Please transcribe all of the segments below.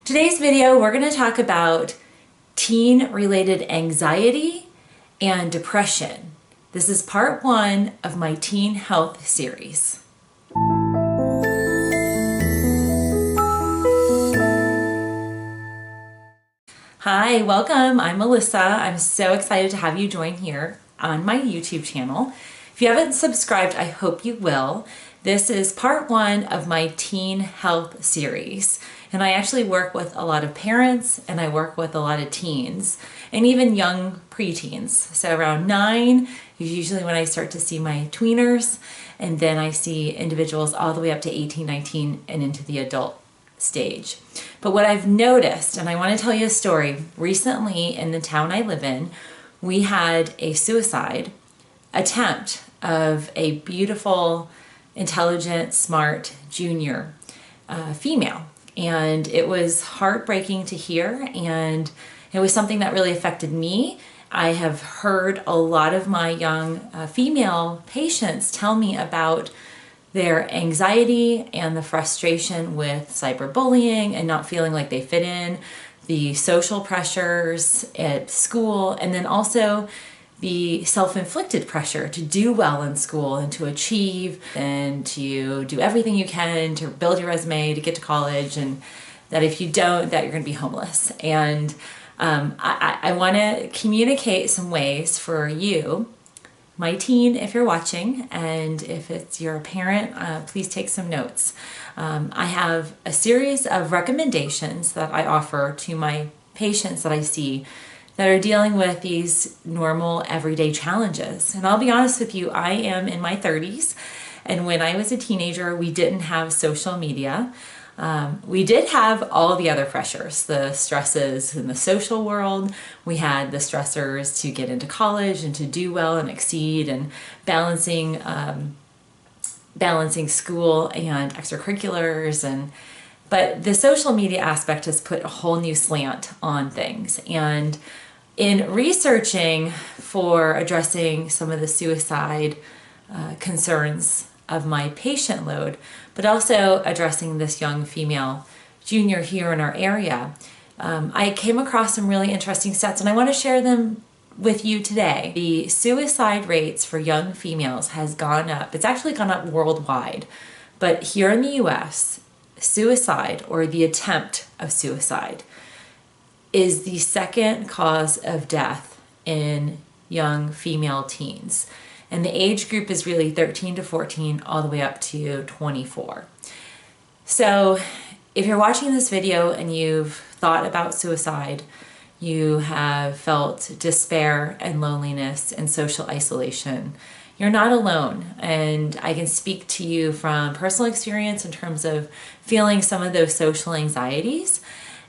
Today's video, we're going to talk about teen-related anxiety and depression. This is part one of my teen health series. Hi, welcome. I'm Melissa. I'm so excited to have you join here on my YouTube channel. If you haven't subscribed, I hope you will. This is part one of my teen health series. And I actually work with a lot of parents and I work with a lot of teens and even young preteens. So around 9 is usually when I start to see my tweeners, and then I see individuals all the way up to 18, 19 and into the adult stage. But what I've noticed, and I want to tell you a story, recently in the town I live in, we had a suicide attempt of a beautiful, intelligent, smart junior female. And it was heartbreaking to hear, and it was something that really affected me. I have heard a lot of my young female patients tell me about their anxiety and the frustration with cyberbullying and not feeling like they fit in, the social pressures at school, and then also the self-inflicted pressure to do well in school and to achieve and to do everything you can to build your resume to get to college, and that if you don't, that you're going to be homeless. And I want to communicate some ways for you, my teen, if you're watching, and if you're a parent, please take some notes. I have a series of recommendations that I offer to my patients that I see that are dealing with these normal everyday challenges. And I'll be honest with you, I am in my 30s, and when I was a teenager, we didn't have social media. We did have all the other pressures, the stresses in the social world. We had the stressors to get into college and to do well and exceed, and balancing school and extracurriculars. But the social media aspect has put a whole new slant on things. And in researching for addressing some of the suicide concerns of my patient load, but also addressing this young female junior here in our area, I came across some really interesting stats, and I want to share them with you today. The suicide rates for young females has gone up. It's actually gone up worldwide, but here in the US, suicide, or the attempt of suicide, is the second cause of death in young female teens. And the age group is really 13 to 14 all the way up to 24. So if you're watching this video and you've thought about suicide, you have felt despair and loneliness and social isolation, you're not alone. And I can speak to you from personal experience in terms of feeling some of those social anxieties,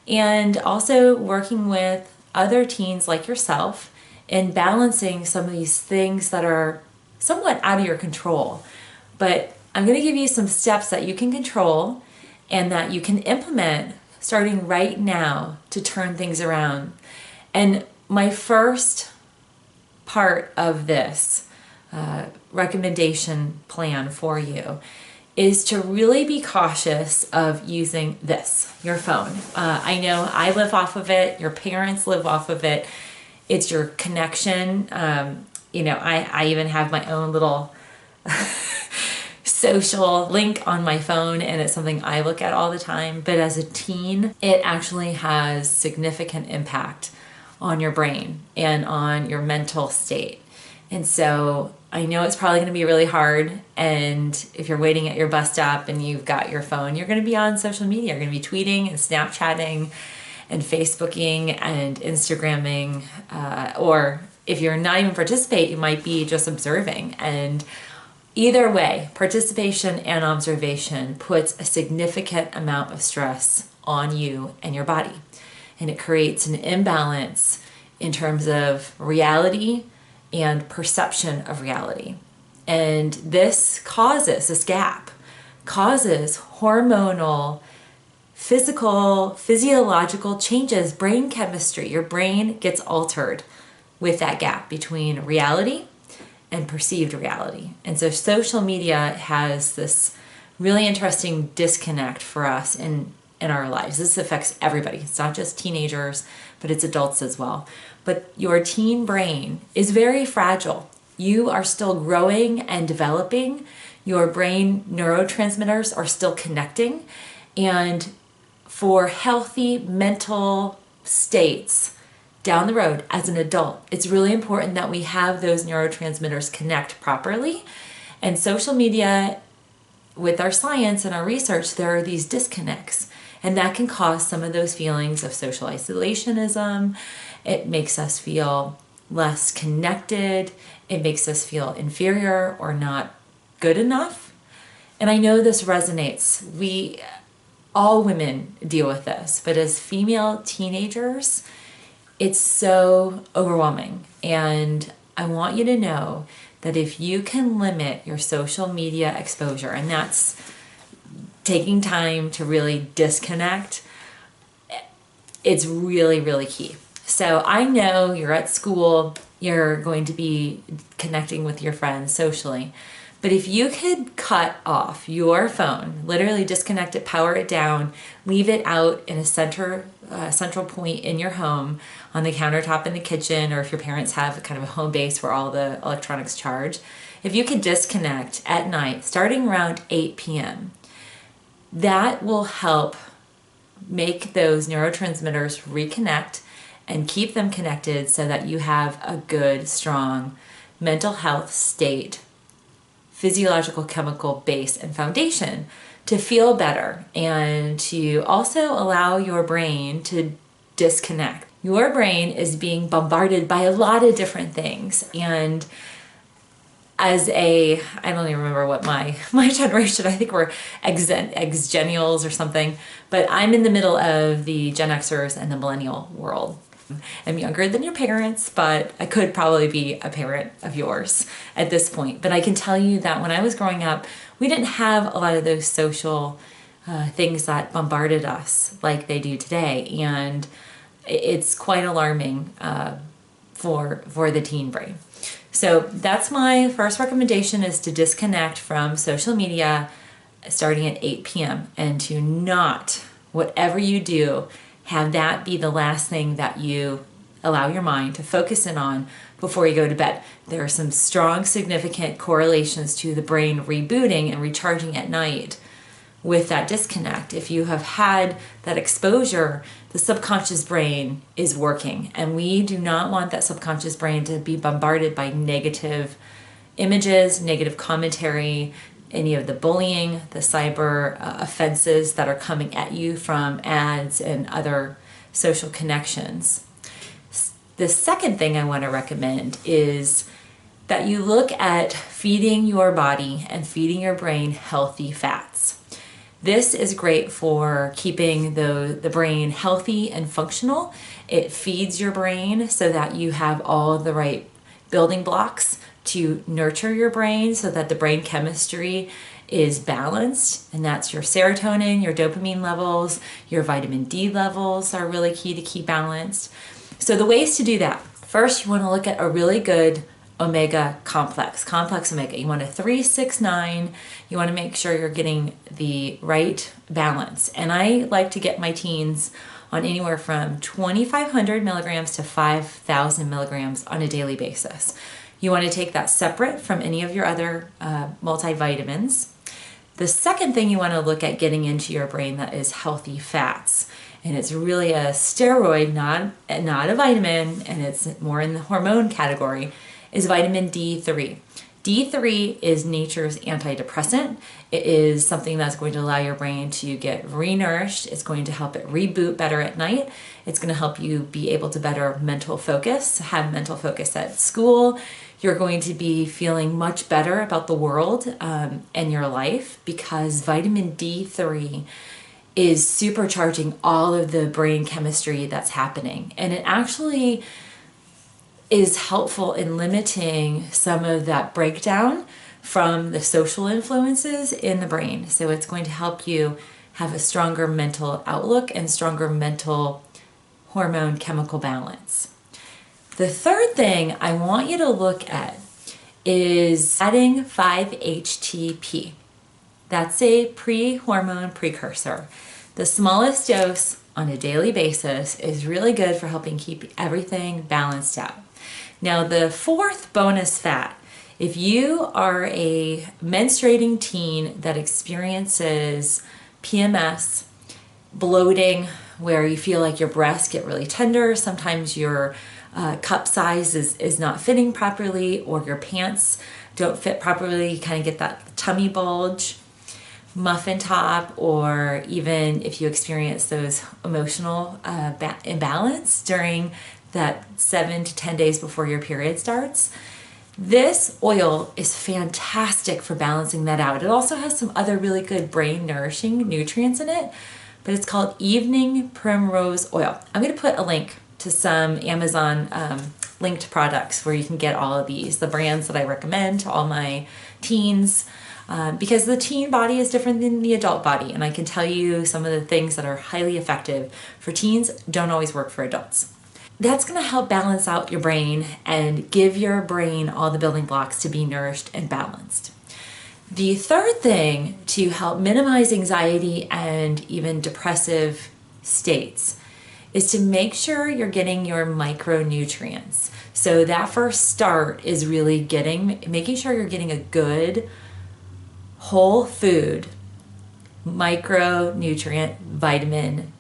and also working with other teens like yourself in balancing some of these things that are somewhat out of your control. But I'm going to give you some steps that you can control and that you can implement starting right now to turn things around. And my first part of this recommendation plan for you is to really be cautious of using this, your phone. I know I live off of it, your parents live off of it. It's your connection. I even have my own little social link on my phone, and it's something I look at all the time. But as a teen, it actually has significant impact on your brain and on your mental state. And so I know it's probably going to be really hard, and if you're waiting at your bus stop and you've got your phone, you're going to be on social media. You're going to be tweeting and Snapchatting and Facebooking and Instagramming, or if you're not even participate, you might be just observing. And either way, participation and observation puts a significant amount of stress on you and your body, and it creates an imbalance in terms of reality and perception of reality. And this gap causes hormonal, physiological changes, brain chemistry. Your brain gets altered with that gap between reality and perceived reality. And so social media has this really interesting disconnect for us in in our lives. This affects everybody. It's not just teenagers, but it's adults as well. But your teen brain is very fragile. You are still growing and developing. Your brain neurotransmitters are still connecting. And for healthy mental states down the road as an adult, it's really important that we have those neurotransmitters connect properly. And social media, with our science and our research, there are these disconnects, and that can cause some of those feelings of social isolationism. It makes us feel less connected. It makes us feel inferior or not good enough. And I know this resonates. All women deal with this, but as female teenagers, it's so overwhelming. And I want you to know that if you can limit your social media exposure, and that's taking time to really disconnect, it's really, really key. So I know you're at school, you're going to be connecting with your friends socially, but if you could cut off your phone, literally disconnect it, power it down, leave it out in a central point in your home, on the countertop in the kitchen, or if your parents have kind of a home base where all the electronics charge, if you could disconnect at night, starting around 8 p.m., that will help make those neurotransmitters reconnect and keep them connected so that you have a good, strong mental health state, physiological, chemical base and foundation to feel better, and to also allow your brain to disconnect. Your brain is being bombarded by a lot of different things, and I don't even remember what my generation, I think we're Xennials or something, but I'm in the middle of the Gen Xers and the millennial world. I'm younger than your parents, but I could probably be a parent of yours at this point. But I can tell you that when I was growing up, we didn't have a lot of those social things that bombarded us like they do today. And it's quite alarming for the teen brain. So that's my first recommendation, is to disconnect from social media starting at 8 p.m. and to not, whatever you do, have that be the last thing that you allow your mind to focus in on before you go to bed. There are some strong, significant correlations to the brain rebooting and recharging at night with that disconnect. If you have had that exposure, the subconscious brain is working, and we do not want that subconscious brain to be bombarded by negative images, negative commentary, any of the bullying, the cyber offenses that are coming at you from ads and other social connections. The second thing I want to recommend is that you look at feeding your body and feeding your brain healthy fats. This is great for keeping the brain healthy and functional. It feeds your brain so that you have all of the right building blocks to nurture your brain so that the brain chemistry is balanced, and that's your serotonin, your dopamine levels, your vitamin D levels are really key to keep balanced. So the ways to do that: first, you want to look at a really good omega complex omega. You want a 3, 6, 9. You want to make sure you're getting the right balance. And I like to get my teens on anywhere from 2,500 milligrams to 5,000 milligrams on a daily basis. You want to take that separate from any of your other multivitamins. The second thing you want to look at getting into your brain that is healthy fats. And it's really a steroid, not a vitamin, and it's more in the hormone category, is vitamin D3. D3 is nature's antidepressant. It is something that's going to allow your brain to get renourished. It's going to help it reboot better at night. It's going to help you be able to better have mental focus at school. You're going to be feeling much better about the world and your life, because vitamin D3 is supercharging all of the brain chemistry that's happening. And it actually is helpful in limiting some of that breakdown from the social influences in the brain. So it's going to help you have a stronger mental outlook and stronger mental hormone chemical balance. The third thing I want you to look at is adding 5-HTP. That's a pre-hormone precursor. The smallest dose on a daily basis is really good for helping keep everything balanced out. Now, the fourth bonus fat, if you are a menstruating teen that experiences PMS, bloating, where you feel like your breasts get really tender, sometimes your cup size is not fitting properly, or your pants don't fit properly, you kind of get that tummy bulge, muffin top, or even if you experience those emotional imbalance during that 7 to 10 days before your period starts. This oil is fantastic for balancing that out. It also has some other really good brain nourishing nutrients in it, but it's called Evening Primrose Oil. I'm going to put a link to some Amazon linked products where you can get all of these, the brands that I recommend to all my teens, because the teen body is different than the adult body, and I can tell you some of the things that are highly effective for teens don't always work for adults. That's going to help balance out your brain and give your brain all the building blocks to be nourished and balanced. The third thing to help minimize anxiety and even depressive states is to make sure you're getting your micronutrients. So that first start is really making sure you're getting a good whole food, micronutrient, vitamin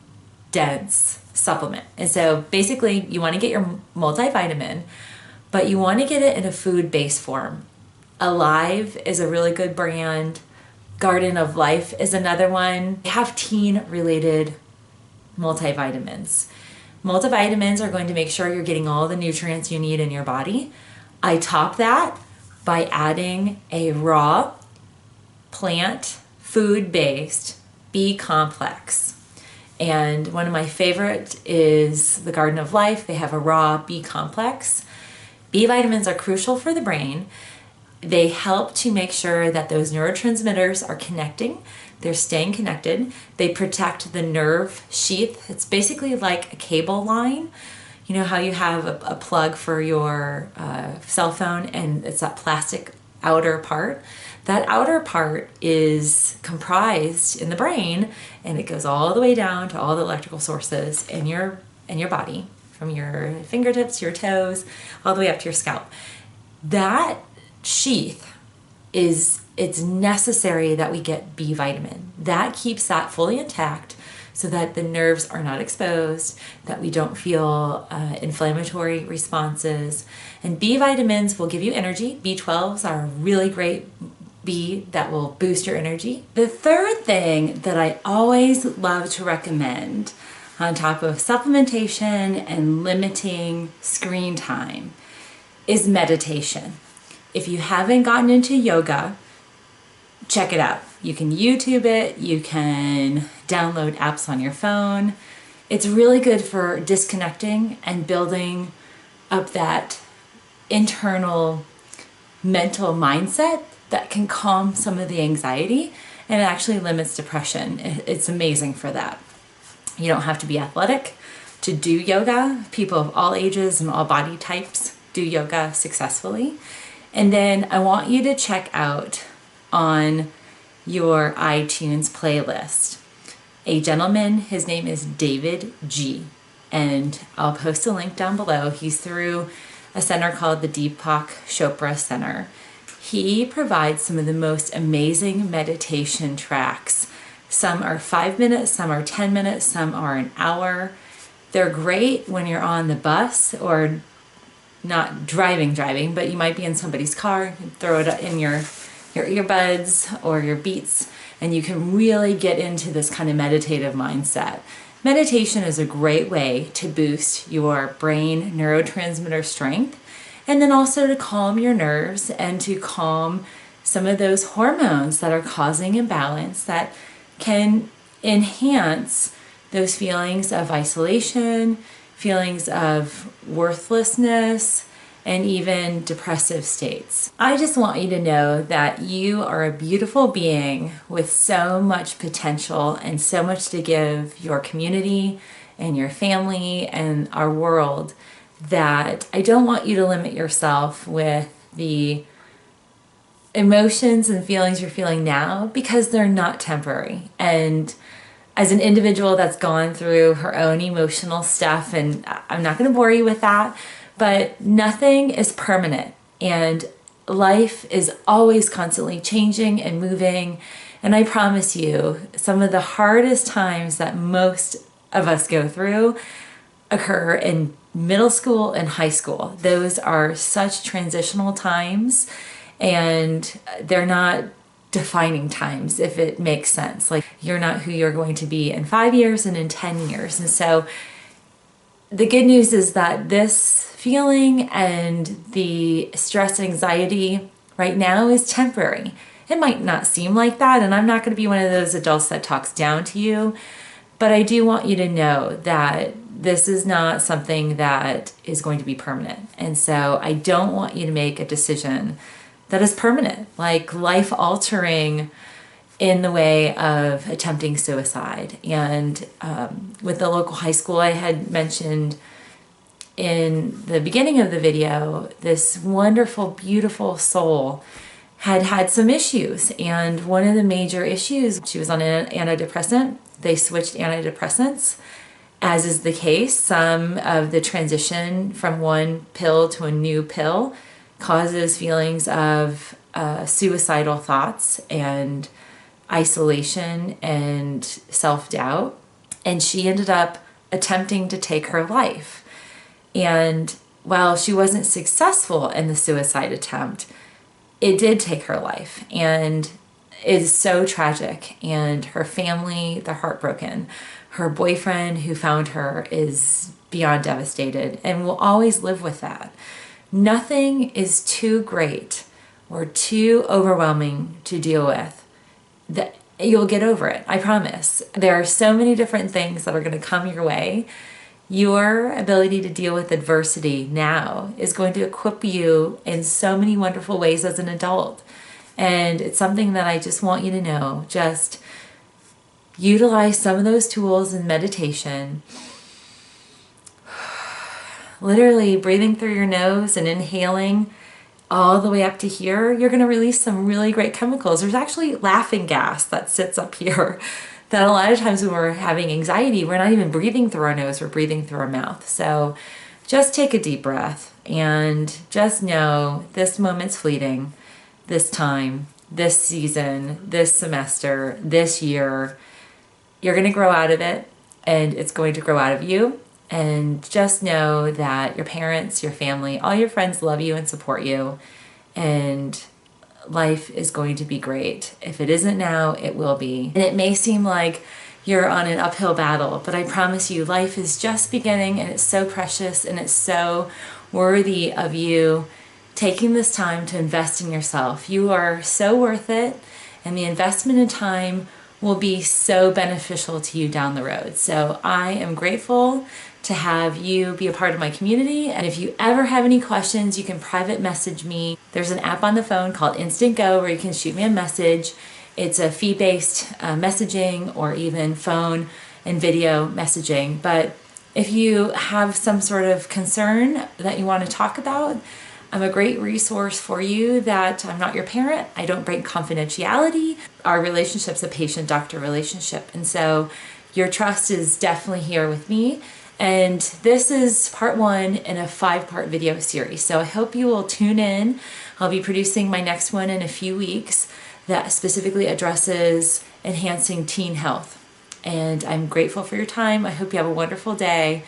dense supplement. And so basically you want to get your multivitamin, but you want to get it in a food-based form. Alive is a really good brand. Garden of Life is another one. They have teen-related multivitamins. Multivitamins are going to make sure you're getting all the nutrients you need in your body. I top that by adding a raw plant food-based B complex. And one of my favorite is the Garden of Life. They have a raw B complex. B vitamins are crucial for the brain. They help to make sure that those neurotransmitters are connecting. They're staying connected. They protect the nerve sheath. It's basically like a cable line. You know how you have a plug for your cell phone and it's that plastic outer part? That outer part is comprised in the brain, and it goes all the way down to all the electrical sources in your body, from your fingertips to your toes, all the way up to your scalp. That sheath it's necessary that we get B vitamin. That keeps that fully intact so that the nerves are not exposed, that we don't feel inflammatory responses. And B vitamins will give you energy. B12s are really great B that will boost your energy. The third thing that I always love to recommend on top of supplementation and limiting screen time is meditation. If you haven't gotten into yoga, check it out. You can YouTube it, you can download apps on your phone. It's really good for disconnecting and building up that internal mental mindset that can calm some of the anxiety, and it actually limits depression. It's amazing for that. You don't have to be athletic to do yoga. People of all ages and all body types do yoga successfully. And then I want you to check out on your iTunes playlist a gentleman, his name is David G, and I'll post a link down below. He's through a center called the Deepak Chopra Center. He provides some of the most amazing meditation tracks. Some are 5 minutes, some are 10 minutes, some are an hour. They're great when you're on the bus or not driving, but you might be in somebody's car. You can throw it in your earbuds or your Beats, and you can really get into this kind of meditative mindset. Meditation is a great way to boost your brain neurotransmitter strength, and then also to calm your nerves and to calm some of those hormones that are causing imbalance that can enhance those feelings of isolation, feelings of worthlessness, and even depressive states. I just want you to know that you are a beautiful being with so much potential and so much to give your community and your family and our world, that I don't want you to limit yourself with the emotions and feelings you're feeling now, because they're not temporary. And as an individual that's gone through her own emotional stuff, and I'm not going to bore you with that, but nothing is permanent, and life is always constantly changing and moving. And I promise you, some of the hardest times that most of us go through occur in middle school and high school. Those are such transitional times, and they're not defining times, if it makes sense. Like, you're not who you're going to be in 5 years and in 10 years. And so the good news is that this feeling and the stress and anxiety right now is temporary. It might not seem like that, and I'm not going to be one of those adults that talks down to you, but I do want you to know that this is not something that is going to be permanent. And so I don't want you to make a decision that is permanent, like life altering, in the way of attempting suicide. And with the local high school I had mentioned in the beginning of the video, this wonderful, beautiful soul had some issues. And one of the major issues, she was on an antidepressant. They switched antidepressants, as is the case. Some of the transition from one pill to a new pill causes feelings of suicidal thoughts and isolation and self-doubt. And she ended up attempting to take her life. And while she wasn't successful in the suicide attempt, it did take her life, and it is so tragic. And her family, they're heartbroken. Her boyfriend who found her is beyond devastated and will always live with that. Nothing is too great or too overwhelming to deal with. That you'll get over it, I promise. There are so many different things that are going to come your way. Your ability to deal with adversity now is going to equip you in so many wonderful ways as an adult. And it's something that I just want you to know. Just utilize some of those tools in meditation. Literally breathing through your nose and inhaling all the way up to here, you're going to release some really great chemicals. There's actually laughing gas that sits up here that a lot of times when we're having anxiety, we're not even breathing through our nose, we're breathing through our mouth. So just take a deep breath and just know this moment's fleeting, this time, this season, this semester, this year. You're going to grow out of it, and it's going to grow out of you. And just know that your parents, your family, all your friends love you and support you, and life is going to be great. If it isn't now, it will be. And it may seem like you're on an uphill battle, but I promise you, life is just beginning, and it's so precious, and it's so worthy of you taking this time to invest in yourself. You are so worth it, and the investment in time will be so beneficial to you down the road. So I am grateful to have you be a part of my community. And if you ever have any questions, you can private message me. There's an app on the phone called Instant Go where you can shoot me a message. It's a fee-based messaging, or even phone and video messaging. But if you have some sort of concern that you want to talk about, I'm a great resource for you. That I'm not your parent. I don't break confidentiality. Our relationship's a patient-doctor relationship. And so your trust is definitely here with me. And this is part 1 in a 5-part video series. So I hope you will tune in. I'll be producing my next one in a few weeks that specifically addresses enhancing teen health. And I'm grateful for your time. I hope you have a wonderful day.